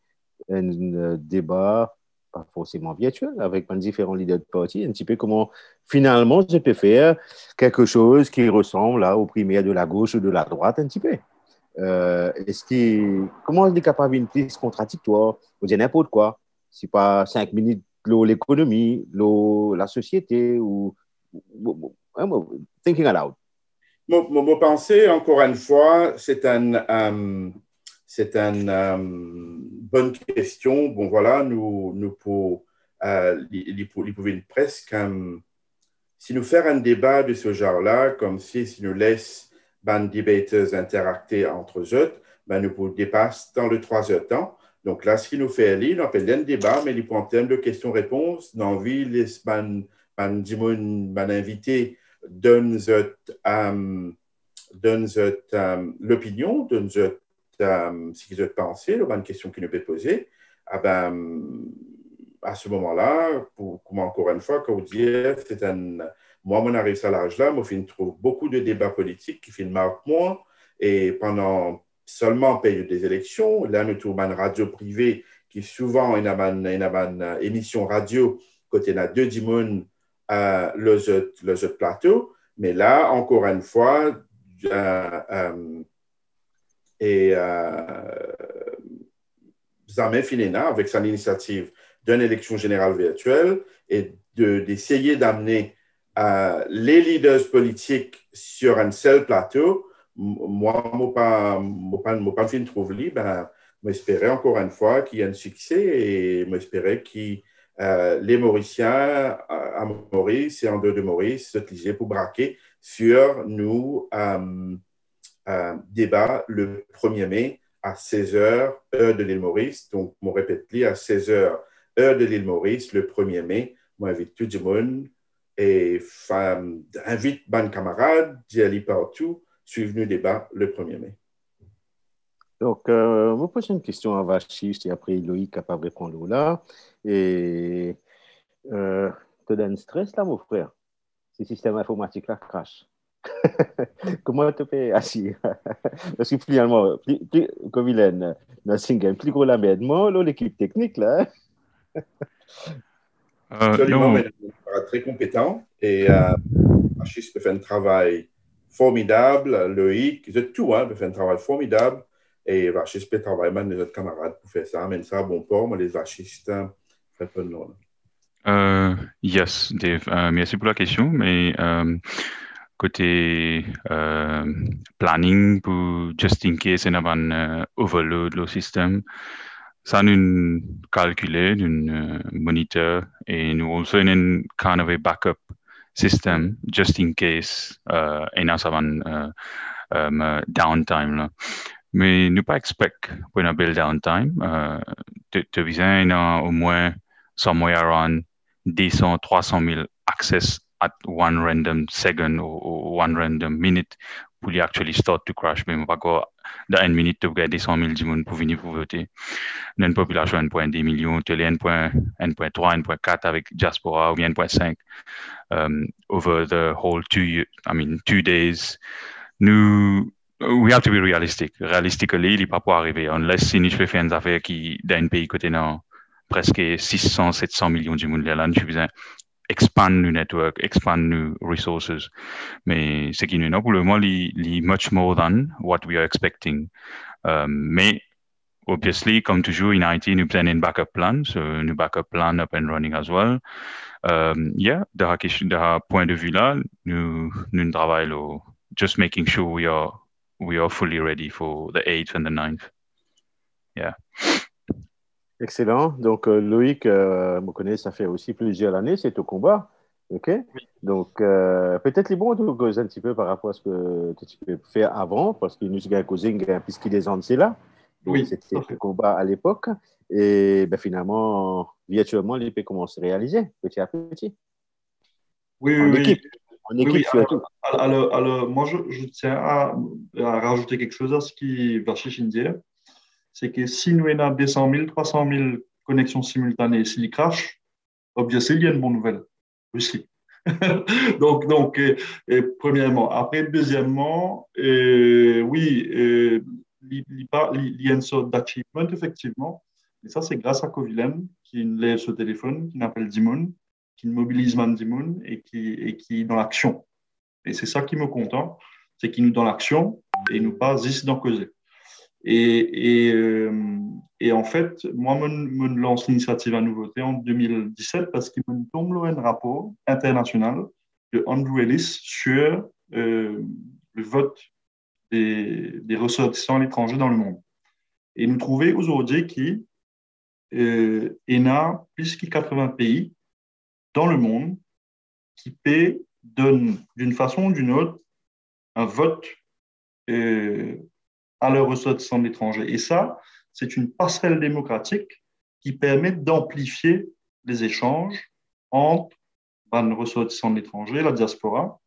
S1: un débat, pas forcément virtuel, avec différents leaders de parti, un petit peu comment, finalement, je peux faire quelque chose qui ressemble là, aux primaires de la gauche ou de la droite, un petit peu. Comment on est capable d'une prise contradictoire, on dit n'importe quoi, c'est pas 5 minutes l'économie, la société ou thinking aloud.
S2: Mon pensée, encore une fois, c'est une bonne question. Bon, voilà, nous pour pouvons presque, si nous faire un débat de ce genre-là, comme si nous laisse les débatteurs interacter entre eux, nous pouvons dépasser dans le 3 heures de temps. Donc là, ce qui nous fait aller, on appelle un débat, mais en termes de questions-réponses, dans vie, les invités donnent l'opinion, donnent ce qu'ils ont pensé, une question qu'ils nous peuvent poser. À ce moment-là, comme encore une fois, quand vous dites, moi, mon arrive à l'âge-là, moi, je trouve beaucoup de débats politiques qui marquent moi, et pendant seulement période des élections, là, nous trouvons une radio privée qui souvent une émission radio côté de 2 dimons le plateau, mais là, encore une fois, Zamen Finena, avec son initiative d'une élection générale virtuelle et d'essayer d'amener les leaders politiques sur un seul plateau, moi, je ne pas trouve libre. J'espérais encore une fois qu'il y ait un succès et j'espérais que les Mauriciens à Maurice et en dehors de Maurice s'utilisaient pour braquer sur nous débat le 1er mai à 16h, heure de l'île Maurice. Donc, je répète, à 16h, heure de l'île Maurice, le 1er mai. Moi, j'invite tout le monde et invite mes camarades d'y aller partout, suivre nos débats le 1er mai.
S1: Donc, ma prochaine question à Vachi, et après Loïc capable de répondre là. Et te donne stress là, mon frère? Ce système informatique là crash. Comment tu peux assurer? Parce que finalement, comme il est dans single, plus gros la merde, l'équipe technique là.
S2: Absolument, mais très compétent et Achis peut faire un travail formidable. Loïc, tout, peut faire un travail formidable. Et Vachis peut travailler avec les autres camarades pour faire ça. Mais ça a bon port, mais les vachistes font pas de nom.
S3: Yes, Dave. Merci pour la question. Mais côté planning pour just in case on a un overload le système, ça nous calculé, nous monitor et nous also in a kind of a backup system just in case on a un downtime là. Mais nous pas expect pour une belle downtime. Tu viens au moins somewhere around 200, 300 000 access at one random second or one random minute pour actually start to crash. Mais pas quoi, dans une minute, tu as 200 000 personnes pour venir pour voter. Dans une population 1.2 millions, tu as 1.3, 1.4 avec Diaspora ou bien 1.5 over the whole 2 days. We have to be realistic. Realistically, il n'est pas pour arriver. Unless si nous faisons une affaire qui, dans un pays côté non, presque 600, 700 millions de monde là, nous faisons expand nos network, expand nos resources. Mais ce qui nous est pour le moment, il much more than what we are expecting. Mais obviously, comme toujours in IT, nous avons un backup plan, so nous backup plan up and running as well. Yeah, de point de vue là, nous travaillons just making sure we are fully ready for the 8th and the 9th. Yeah.
S1: Excellent. Donc, Loïc, me connaît, ça fait aussi plusieurs années, c'est au combat. OK? Donc, peut-être les bons de causer un petit peu par rapport à ce que tu peux faire avant, parce que nous avons causé puisqu'il est c'est là. Donc,
S4: Oui, tout
S1: c'était
S4: à
S1: au
S4: fait.
S1: combat à l'époque. Et ben, finalement, virtuellement, l'IP commence à réaliser petit à petit.
S4: Oui, oui,
S1: En
S4: oui.
S1: équipe. En
S4: Oui, oui.
S1: équipe surtout.
S4: Alors, moi, je tiens à rajouter quelque chose à ce qui va chez Shindy. C'est que si nous avons 200 000, 300 000 connexions simultanées, s'il crash, obviously, il y a une bonne nouvelle aussi. Premièrement. Après, deuxièmement, oui, il y a une sorte d'achievement, effectivement. Et ça, c'est grâce à Covilen, qui lève ce téléphone, qui m'appelle Dimon, qui mobilise Man Dimon et qui est dans l'action. Et c'est ça qui me content, c'est qu'il nous dans l'action et il nous passe ici dans causer. Et en fait, moi, je me lance l'initiative à nouveauté en 2017 parce qu'il me tombe un rapport international de Andrew Ellis sur le vote des ressortissants à l'étranger dans le monde. Et nous trouvons aujourd'hui qu'il y a plus de 80 pays dans le monde qui donnent d'une façon ou d'une autre un vote euh, à leurs ressortissants de l'étranger. Et ça, c'est une passerelle démocratique qui permet d'amplifier les échanges entre les ressortissants de l'étranger, la diaspora,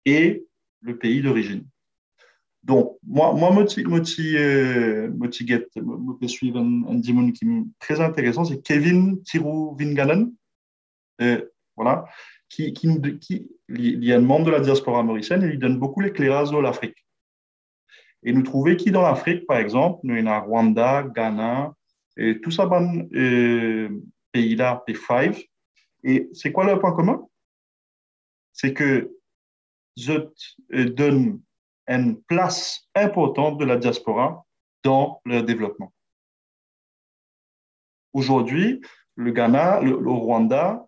S4: et le pays d'origine. Donc, moi, je peux suivre un dimon qui est très intéressant, c'est Kevin Tirou-Vinganen, voilà, il est un membre de la diaspora mauricienne et il donne beaucoup l'éclairage de l'Afrique. Et nous trouvons qui dans l'Afrique, par exemple, nous avons Rwanda, Ghana, et tout ça, pays-là, P5. Et c'est quoi leur point commun? C'est que je donne une place importante de la diaspora dans leur développement. Aujourd'hui, le Ghana, le Rwanda,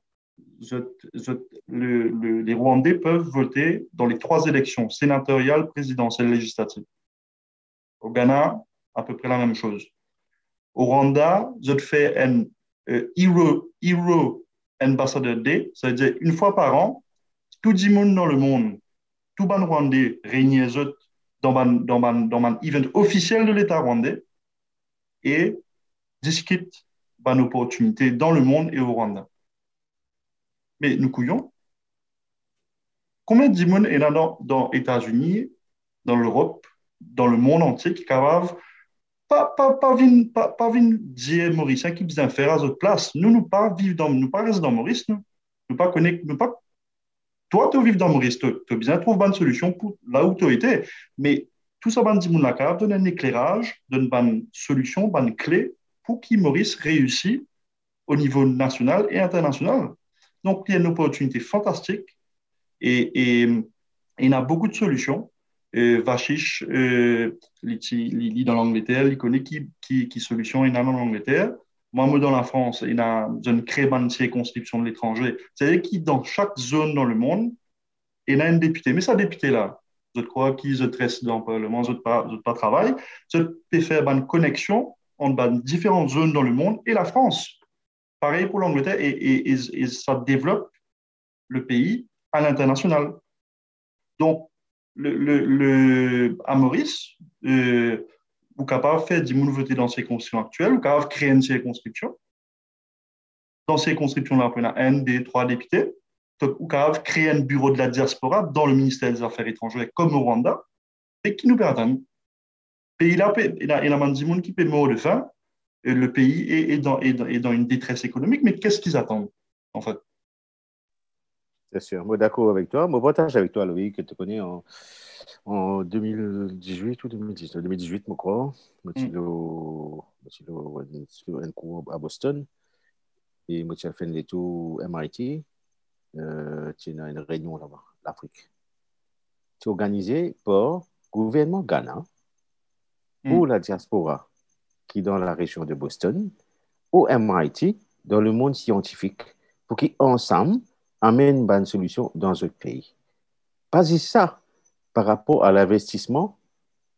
S4: les Rwandais peuvent voter dans les 3 élections, sénatoriales, présidentielles, législatives. Au Ghana, à peu près la même chose. Au Rwanda, je fais un Hero Ambassador Day, c'est-à-dire une fois par an, tout le monde dans le monde, tout le Rwandais réunit dans un event officiel de l'État rwandais et discute d'une opportunité dans le monde et au Rwanda. Mais nous couillons. Combien de monde est là dans les États-Unis, dans l'Europe, dans le monde entier qui est capable pas dire Mauricien qui besoin faire à notre place. Nous pas vivre nous pas rester dans Maurice, nous pas connecter, nous pas. Toi, tu vis dans Maurice, tu as besoin de trouver une solution pour là où tu étais. Mais tout ça, ben, dit mon la donne un éclairage, donne une solution, une clé pour que Maurice réussisse au niveau national et international. Donc, il y a une opportunité fantastique et il y a beaucoup de solutions. Vachish, il dans l'Angleterre, il connaît qui solution il a dans l'Angleterre. Moi, dans la France, il a une créée une circonscription de l'étranger. C'est-à-dire que dans chaque zone dans le monde, il y a un député. Mais ça député-là, je crois qu'ils se reste dans le Parlement, je ne pas travail, je peux faire une connexion entre différentes zones dans le monde et la France. Pareil pour l'Angleterre et ça développe le pays à l'international. Donc, à Maurice, vous êtes capable de faire des nouveautés dans ces circonscriptions actuelles, vous êtes capable de créer une circonscription. Dans ces circonscriptions-là, on a 1, 2, 3 députés. Vous êtes capable de créer un bureau de la diaspora dans le ministère des Affaires étrangères, comme au Rwanda, et qui nous permettent. Pays-là, il y a des gens qui paient mort de faim, et le pays est dans une détresse économique, mais qu'est-ce qu'ils attendent, en fait?
S1: C'est sûr. Moi, d'accord avec toi. Moi, partage avec toi, Loïc, que tu connais en 2018 ou 2019. 2018, je crois. Je suis un cours à Boston. Et moi, j'ai fait un tour MIT. Tu as une réunion là-bas, l'Afrique. C'est organisé par le gouvernement Ghana pour la diaspora qui est dans la région de Boston, au MIT, dans le monde scientifique, pour qu'ensemble, amènent une solution dans notre pays. Pas ça par rapport à l'investissement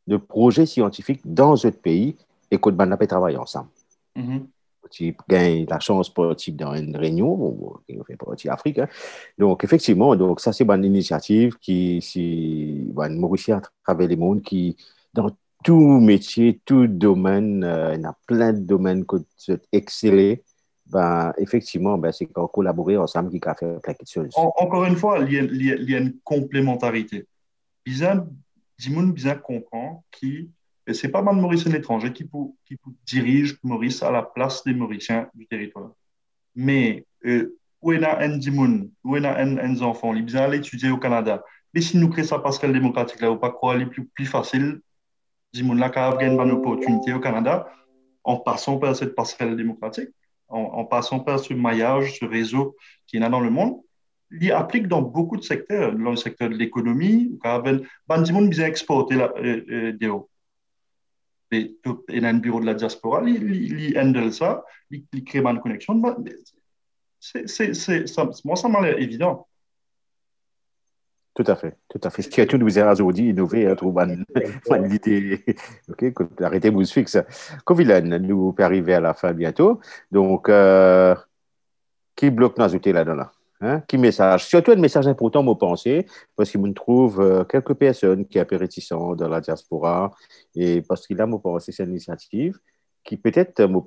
S1: de projets scientifiques dans notre pays et qu'on va travailler ensemble. tu gagnes la chance partir dans une réunion, qui fait partie Afrique. Hein. Donc, effectivement, donc, ça, c'est une initiative qui, si, Mauricie à travers le monde, qui, dans tout métier, tout domaine, il y a plein de domaines que tu exceller. Ben, effectivement, ben, c'est qu'on collaborer ensemble qui a fait plein de choses.
S4: Encore une fois, il y a une complémentarité. Bien, Dimoun bien comprend qui, et c'est pas mal Mauricien étranger qui dirige Maurice à la place des Mauriciens du territoire. Mais où est un Dimoun, où est un enfant, il bien aller étudier au Canada. Mais si nous créons sa passerelle démocratique là, ou pas quoi, les plus facile, Dimoun là, quand il une opportunité au Canada, en passant par cette passerelle démocratique, en passant par ce maillage, ce réseau qui est là dans le monde, il applique dans beaucoup de secteurs, dans le secteur de l'économie, quand Dimoun bien exporter des hauts. Et il y a un bureau de la diaspora, il handle ça, il crée une connexion. Moi, ça m'a l'air évident.
S1: Tout à fait, tout à fait. Ce qui a tout nous a aujourd'hui innové, hein, trouver une idée. OK, arrêtez vous fixe. Covilan, nous peut arriver à la fin bientôt. Donc, qui bloque nous ajouter là-dedans là? Hein? Qui message? Surtout un message important, moi, penser, parce qu'il me trouve quelques personnes qui sont réticentes dans la diaspora, et parce qu'il a, moi, pensé cette initiative, qui peut-être, moi,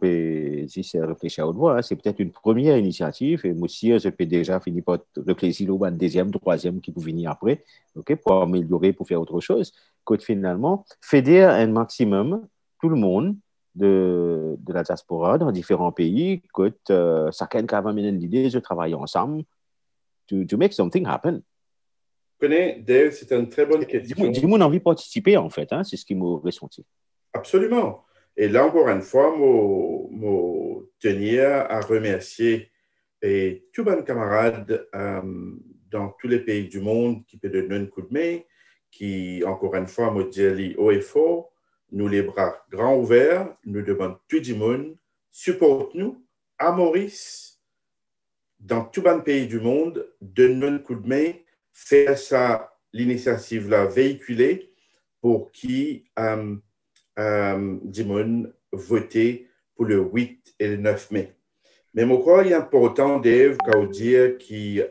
S1: si c'est réfléchir à haute voix, hein, c'est peut-être une première initiative, et moi aussi, je peux déjà finir par réfléchir au deuxième, troisième qui peut venir après, OK, pour améliorer, pour faire autre chose, que finalement, fédérer un maximum tout le monde de la diaspora dans différents pays, que chacun qui a amené l'idée de travailler ensemble to make something happen.
S2: Connais, Dave, c'est une très bonne question.
S1: Dis-moi envie de participer, en fait, hein, c'est ce qui m'a ressenti.
S2: Absolument. Et là, encore une fois, je tenir à remercier et tous mes camarades dans tous les pays du monde qui peuvent donner un coup de main, qui, encore une fois, me disent haut et fort, nous les bras grands ouverts, nous demandons tout le monde, supporte-nous à Maurice, dans tous les pays du monde, donne-nous un coup de main, faire ça, l'initiative-là véhiculée pour qui Dimon voter pour le 8 et le 9 mai. Mais je crois qu'il est important, Dave, qu'à dire qui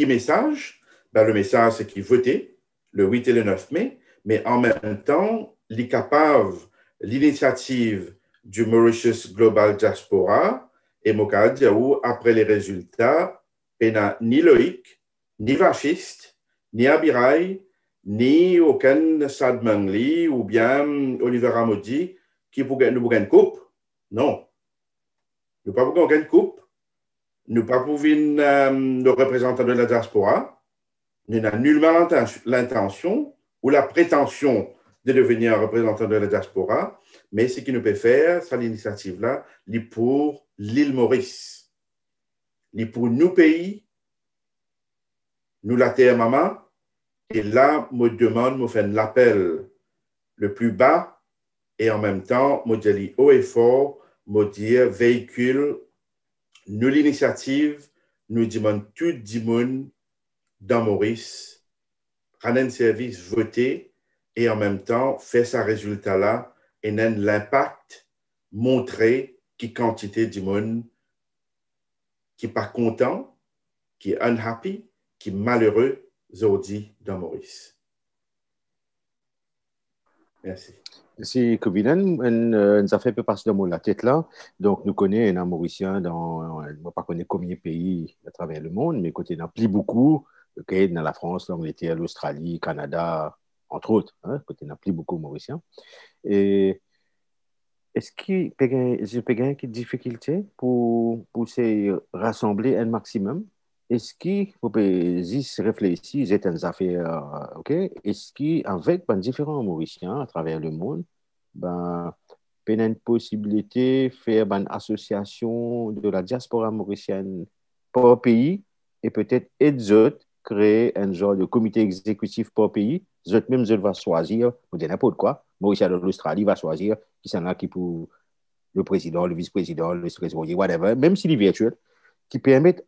S2: message, ben, le message c'est qu'il voter le 8 et le 9 mai, mais en même temps, il est capable, l'initiative du Mauritius Global Diaspora, et je dire après les résultats, il n'y a ni Loïc, ni Vachiste, ni Abiraï, ni aucun Sad Mangli ou bien Oliver Amodi qui nous gagne une coupe. Non. Nous ne pouvons pas gagner une coupe. Nous ne pouvons pas nos représentants de la diaspora. Nous n'avons nullement l'intention ou la prétention de devenir un représentant de la diaspora, mais ce qu'il nous peut faire, c'est l'initiative-là, c'est pour l'île Maurice. C'est pour nous pays, nous la terre maman. Et là, je demande, je fais l'appel le plus bas et en même temps, je dis haut et fort, je dis véhicule, nous l'initiative, nous demandons tout le monde dans Maurice, prendre un service, voter et en même temps, faire ce résultat-là et l'impact, montrer qui quantité de monde qui n'est pas content, qui est unhappy, qui est malheureux, aujourd'hui dans Maurice. Merci.
S1: C'est Covilan, nous a fait un peu passer dans la tête là. Donc, nous connaissons un Mauricien dans, je ne sais pas combien de pays à travers le monde, mais côté n'a plus beaucoup, okay, dans la France, l'Angleterre, l'Australie, le Canada, entre autres. Hein, côté n'a plus beaucoup Mauriciens. Et est-ce qu'il y a des difficultés pour se rassembler un maximum? Est-ce qu'il faut juste réfléchir, c'est une affaire, OK? Est-ce qu'avec différents Mauriciens à travers le monde, ben, il y a une possibilité de faire une association de la diaspora mauricienne par pays et peut-être aider autres créer un genre de comité exécutif par pays. Les autres même va choisir, pour dire n'importe quoi, Mauricien de l'Australie va choisir qui s'en a qui pour le président, le vice-président, le trésorier, whatever, même s'il est virtuel, qui permettent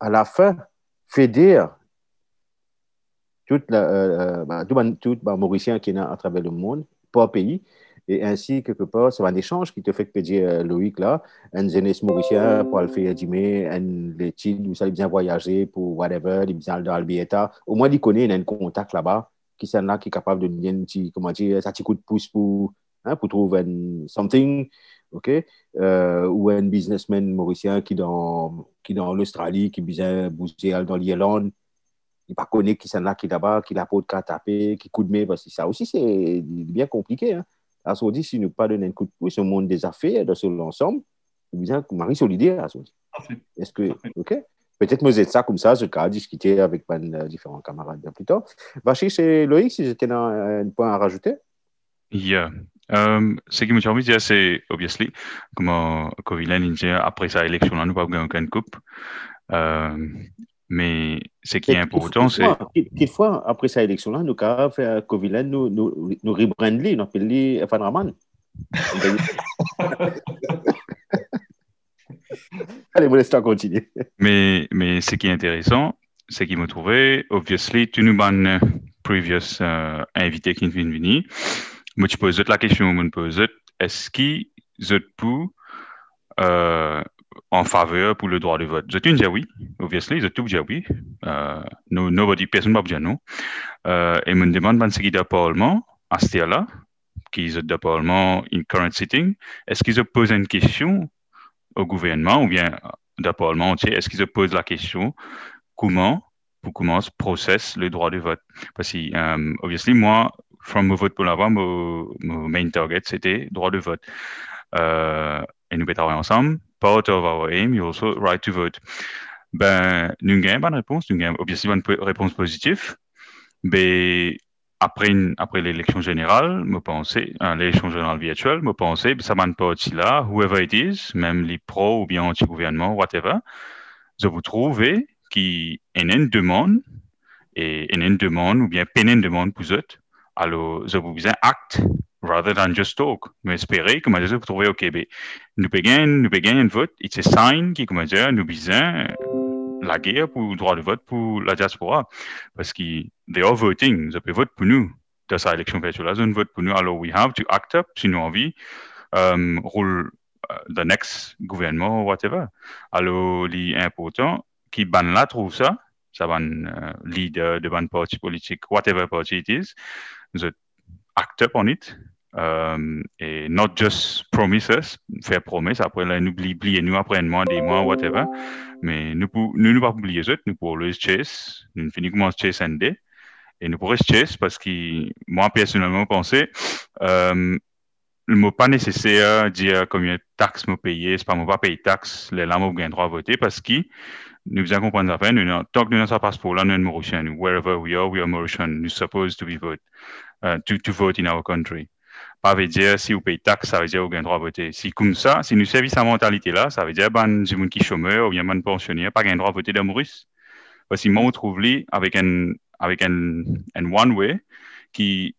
S1: à la fin, fédérer tout Mauricien qui est à travers le monde, par pays, Et ainsi, quelque part, c'est un échange qui te fait que dire Loïc là, un jeunesse mauricien pour le faire d'aimer, un l'étude où ça il bien voyager pour whatever, il bien dans l'Albieta. Au moins, il connaît, il a un contact là-bas qui sont là, qui est capable de donner un petit, comment dire, ça petit coup de pouce pour trouver something, ok? Ou un businessman mauricien qui dans l'Australie, qui vient bouger dans l'Irlande, il ne connaît qui sont là, qui là-bas, qui n'a pas de cas taper, qui coup de main, parce que ça aussi, c'est bien compliqué. Hein? À ce dit, si nous pas donner un coup de pouce au monde des affaires, dans l'ensemble, bien Marie solidaire à ce dit. Est-ce que, ok? Peut-être que ça comme ça, je vais discuter avec différents camarades bien plus tard. Bachir, c'est Loïc, si j'étais dans un point à rajouter.
S3: Yeah. Ce qui me envie de dire, c'est, obviously, comme Covilen dit, après sa élection, là, nous n'avons pas gagné aucune coupe. Mais ce qui est important, c'est...
S1: Quelquefois, après sa élection-là, nous avons fait Covilen, nous rebrandli, nous appelons Fan Raman. Allez, vous laissez continuer.
S3: Mais ce qui est intéressant, c'est qu'il me trouvait, obviously, tu nous ban previous invité qui vient venir. Moi, tu poses la question, je pose, est-ce qu'ils peut en faveur pour le droit de vote? Je te dis oui, obviously, je te dis oui. Nobody, personne ne va dire non. Et me demande ce qu'il y a parlement à ce là qui est de parlement in current sitting, est-ce qu'ils se posent une question au gouvernement ou bien de parlement entier, est-ce qu'ils se posent la question comment se processe le droit de vote? Parce que, obviously, moi, from mon vote pour l'avoir, mon main target, c'était droit de vote. Et nous travaillons ensemble. Part of our aim is also right to vote. Ben, nous avons une bonne réponse, nous avons obviously une réponse positive. Mais après l'élection générale, l'élection générale virtuelle, je pensais, ça m'a pas aussi là, whoever it is, même les pros ou bien anti-gouvernement, whatever, je vous trouve qui a une demande, ou bien une demande pour eux. Alors, je vous besoin acte, rather than just talk. Mais espérer, comme je vous trouvez, OK, ben, nous payons un vote, it's a sign qui, comme je nous besoin la guerre pour le droit de vote pour la diaspora. Parce qu'ils they are voting, ils peuvent voter pour nous. Dans cette élection virtuelle, ils votent pour nous. Alors, we have to act up si nous avons envie, rôle the next gouvernement, whatever. Alors, l'important, qui ban là trouve ça ban leader de ban parti politique, whatever party it is, they act up on it. Et not just promises, faire promesse, après là, nous oublier nous après un mois, des mois, whatever. Mais nous ne pas oublier ça, nous pour le chase, nous finissons chase and day. Et nous pourrons chase parce que moi, personnellement, pensais, le mot pas nécessaire dire combien de taxes me payer, c'est pas moi pas payer taxes, les lames ont droit à voter parce que nous devons comprendre ça. Tant que nous avons un passeport là, nous sommes Mauriciens. Wherever we are Mauritian. Nous supposed to be vote, to vote in our country. Pas veut dire si vous payez taxes, ça veut dire que vous avez droit à voter. Si comme ça, si nous servons cette mentalité-là, ça veut dire que les gens qui sont chômeurs ou bien les pensionnaires pas droit à voter dans Maurice. Parce que moi, on trouve avec un one way qui,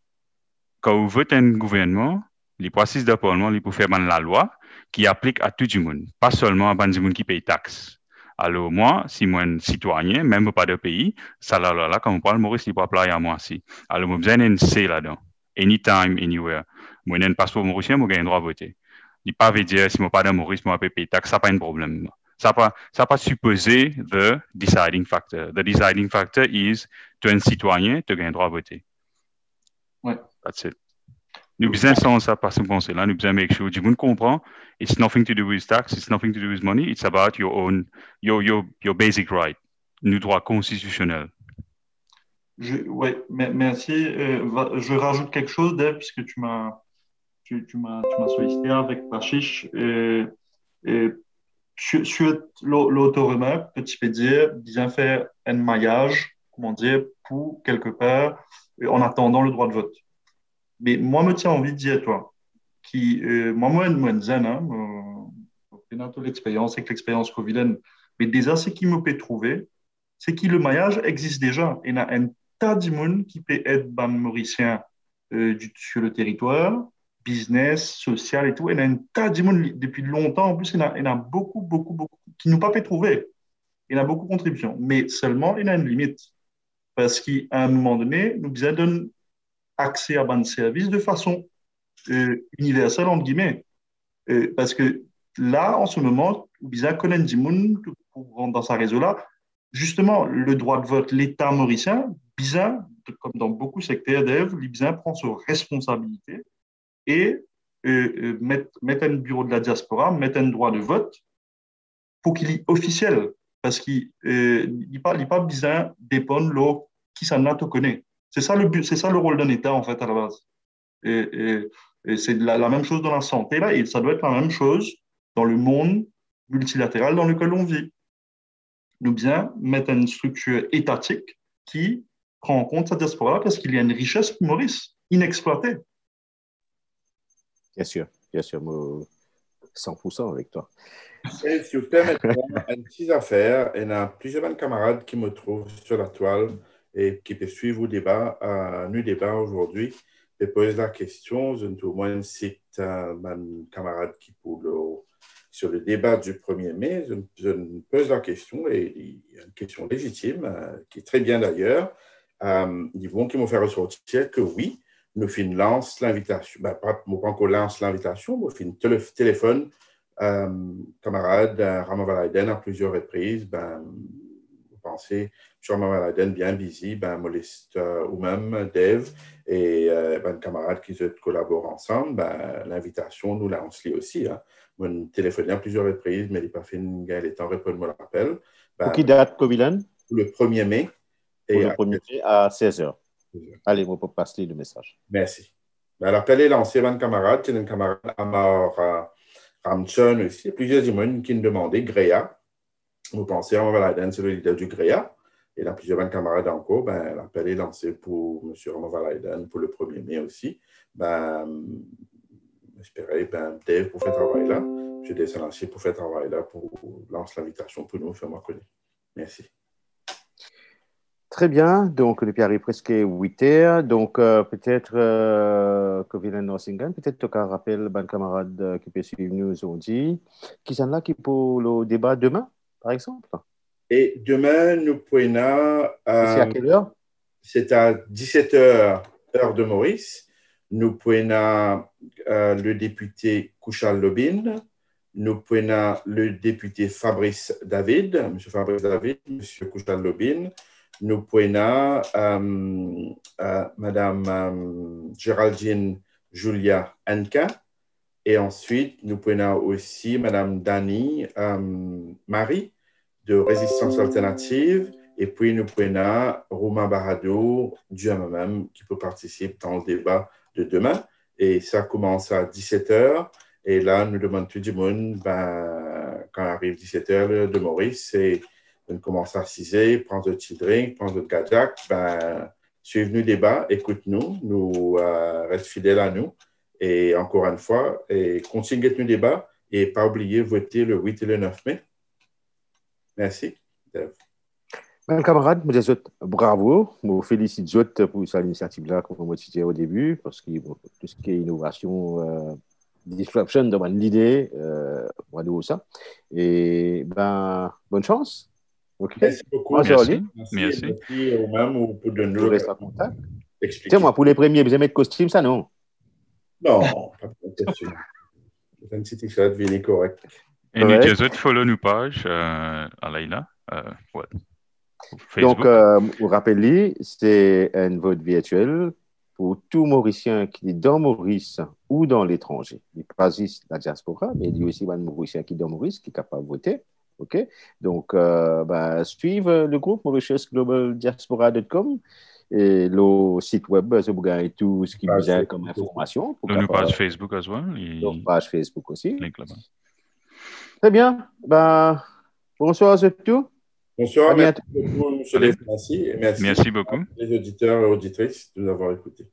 S3: quand vous votez un gouvernement, les processus de parlement, ils peuvent faire la loi qui applique à tout le monde, pas seulement à les gens qui payent taxes. Alors moi, si moi un citoyen, même pas de pays, ça là, quand on parle Maurice, il peut appliquer à moi aussi. Alors moi, j'ai un C là-dedans. Anytime, anywhere. Moi, j'ai un passeport mauricien, moi, j'ai un droit à voter. Il ne pas veut dire, si moi pas de Maurice, moi, je paye taxes, ça n'a pas un problème. Ça n'a pas supposé the deciding factor. The deciding factor is, tu es un citoyen, tu as un droit à voter.
S4: Ouais.
S3: That's it. Nous besoin sans ça par ce penser là, nous besoin make sure, du monde comprend, it's nothing to do with tax, it's nothing to do with money, it's about your own, your basic right, nos droits constitutionnels.
S4: Oui, merci. Je rajoute quelque chose, Dave, puisque tu m'as sollicité avec Bachiche. Sur l'autoremep, petit peu dire, bien faire un maillage, comment dire, pour quelque part, en attendant le droit de vote. Mais moi, me tiens envie de dire, toi, qui, moi, zen, hein, l'expérience avec l'expérience Covid, mais déjà, ce qui me peut trouver, c'est que le maillage existe déjà. Il y a un tas de monde qui peut être ban mauricien sur le territoire, business, social et tout. Il y a un tas de monde depuis longtemps. En plus, il y en a beaucoup qui n'ont pas pu trouver. Il y en a beaucoup de contributions. Mais seulement, il y a une limite. Parce qu'à un moment donné, nous besoin d'un accès à ban service de façon universel, entre guillemets. Parce que là, en ce moment, Biza connaît du monde pour rentrer dans sa réseau-là. Justement, le droit de vote, l'État mauricien, Biza, comme dans beaucoup de secteurs d'EV, Biza prend ses responsabilités et met un bureau de la diaspora, met un droit de vote pour qu'il y officiel. Parce qu'il n'est pas Biza dépendre de qui s'en a te connaît. C'est ça le rôle d'un État, en fait, à la base. Et c'est la même chose dans la santé, là, et ça doit être la même chose dans le monde multilatéral dans lequel on vit. Nous bien mettre une structure étatique qui prend en compte cette diaspora parce qu'il y a une richesse pour Maurice, inexploitée.
S1: Bien sûr, moi, 100% avec toi.
S2: Et si vous permettez, une petite affaire, il y a plusieurs camarades qui me trouvent sur la toile et qui peuvent suivre nos débats aujourd'hui. Je pose la question, je ne au moins cite mon camarade qui sur le débat du 1er mai, je pose la question, et il y a une question légitime, qui est très bien d'ailleurs. Ils vont qui m'ont fait ressortir que oui, nous lance l'invitation, pas qu'on lance l'invitation, nous téléphone camarade Rama Valaiden à plusieurs reprises, vous pensez, sur Rama Valaiden bien busy, moleste ou même Dave et camarade qui se collaborent ensemble, l'invitation nous lance lui aussi. Hein. Mon téléphoné à plusieurs reprises, mais il n'a pas fait une gagne de temps répondre mon appel.
S1: Pour qui date, Covilan?
S2: Le 1er mai.
S1: Pour le 1er mai à 16h. Allez, on peut passer le message.
S2: Merci. L'appel est lancé par un camarade, c'est un camarade Amar Ramchon aussi. Il y a plusieurs humains qui nous demandaient Gréa. Vous pensez à Valaiden, c'est le leader du Gréa. Et dans plusieurs camarades encore, l'appel est lancé pour M. Rama Valaiden pour le 1er mai aussi. J'espérais, Dave pour faire travail là. Je vais lancer pour faire travail là, pour lancer l'invitation pour nous faire moi connaître. Merci.
S1: Très bien. Donc, depuis arrive presque 8 heures. Donc, peut-être que Vilain Norsingan, peut-être tu as rappelé ban camarade qui peut suivre nous aujourd'hui. Qui sont là qui pour le débat demain, par exemple?
S2: Et demain, nous pouvons.
S1: C'est à quelle heure?
S2: C'est à 17h, heure de Maurice. Nous pouvons le député Kouchal Lobin. Nous pouvons le député Fabrice David, M. Fabrice David, M. Kouchal Lobin. Nous pouvons Madame Géraldine Julia Anka. Et ensuite, nous pouvons aussi Madame Dani Marie de Résistance Alternative. Et puis, nous pouvons Romain Barado du MMM qui peut participer dans le débat de demain. Et ça commence à 17h. Et là, nous demandons tout le monde, quand arrive 17h de Maurice, on commence à 6h, prendre un petit drink, prendre un kajak, suivez-nous le débat, écoute-nous, nous reste fidèles à nous. Et encore une fois, continuez le débat et pas oublier voter le 8 et le 9 mai. Merci.
S1: Mes camarades, je vous bravo. Je vous félicite pour cette initiative-là, comme on disait au début, parce que tout ce qui est innovation, disruption, demande l'idée, voilà ça. Et bonne chance. Okay.
S2: Merci beaucoup.
S3: Merci.
S2: Merci au même ou pour de nous.
S1: Reste en contact. Tiens-moi, pour les premiers, vous aimez le costume, ça, non?
S2: Non, pas de costume. C'est un petit t-shirt, vini correct.
S3: Et nous, les autres, follow nos pages à Laïla. Ouais.
S1: Donc, vous rappelez, c'est un vote virtuel pour tout Mauricien qui est dans Maurice ou dans l'étranger. Il pas juste la diaspora, mais il y a aussi un Mauricien qui est dans Maurice qui est capable de voter. OK? Donc, suivez le groupe mauritiusglobaldiaspora.com et le site web, vous avez tout ce qui vous a comme information.
S3: Dans nos pages Facebook as well.
S1: Nos pages Facebook aussi.
S3: Link là-bas.
S1: Très bien. Bonsoir à tous.
S2: Bonsoir, merci beaucoup, M. Merci.
S3: Merci beaucoup.
S2: Les auditeurs et auditrices de nous avoir écoutés.